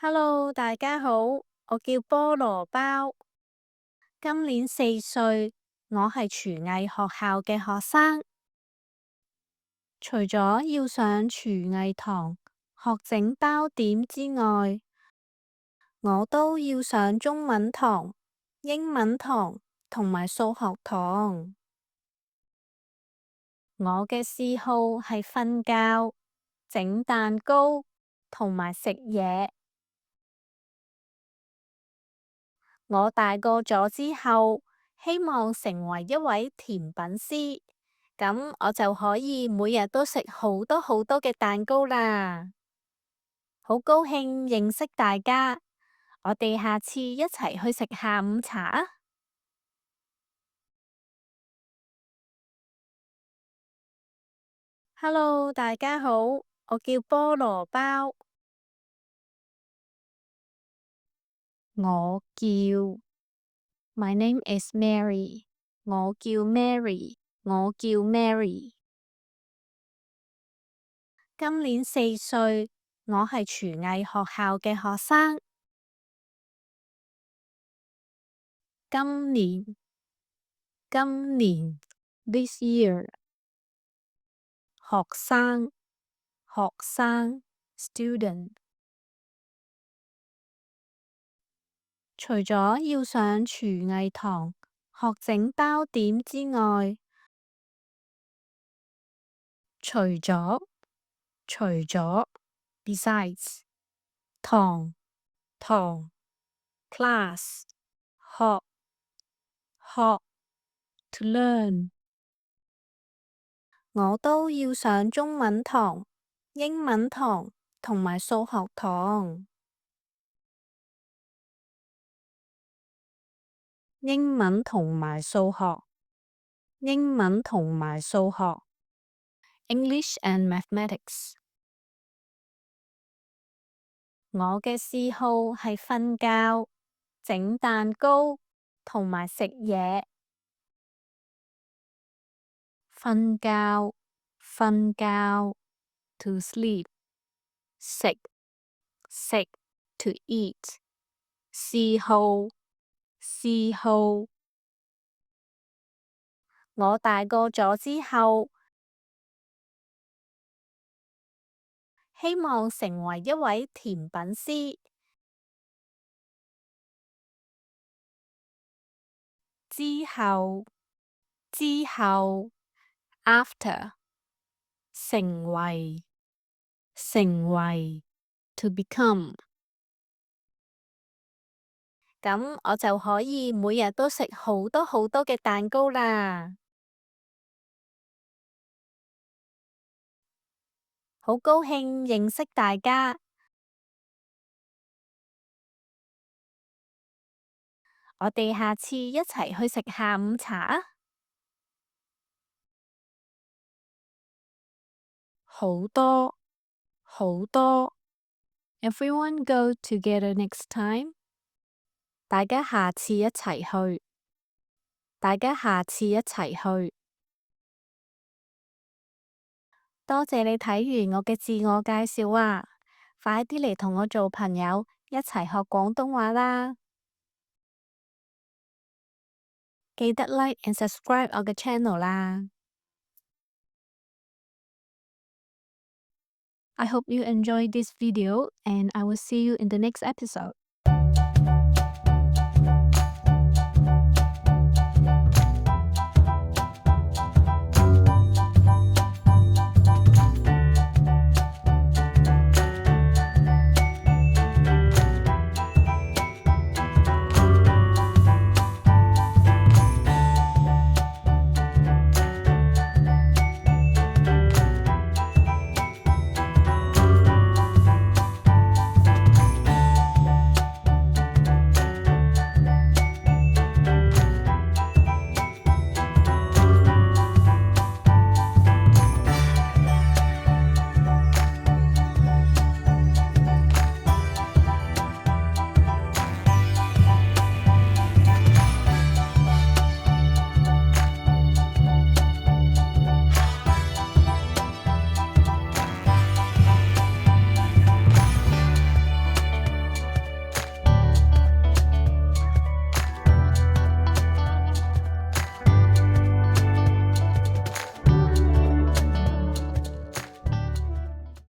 Hello，大家好，我叫菠蘿包，今年4歲，我係廚藝學校嘅學生。除咗要上廚藝堂學整包點之外，我都要上中文堂、英文堂同埋數學堂。我嘅嗜好係瞓覺、整蛋糕同埋食嘢。我大個咗之後，希望成為一位甜品師，咁我就可以每日都食好多好多嘅蛋糕啦。好高興認識大家，我哋下次一齊去食下午茶啊！Hello，大家好，我叫菠蘿包，我叫 My name is Mary，我叫 Mary，我叫 Mary。今年4歲，我係廚藝學校嘅學生。今年，this year，學生，student。除咗要上廚藝堂學整包點之外，除咗，besides，堂，class，學，to learn，我都要上中文堂、英文堂同埋數學堂。英文同埋數學，English and Mathematics。我嘅嗜好係瞓覺、整蛋糕同埋食嘢。瞓覺，to sleep，食，to eat，嗜好，我大個咗之後，希望成為一位甜品師。之後，after，成為，to become，咁我就可以每日都食好多好多嘅蛋糕啦。好高興認識大家，我哋下次一齊去食下午茶啊！好多，everyone go together next time。大家下次一齊去。多謝你睇完我嘅自我介紹啊！快啲嚟同我做朋友，一齊學廣東話啦！記得 like and subscribe 我嘅 channel 啦！ I hope you enjoyed this video and I will see you in the next episode.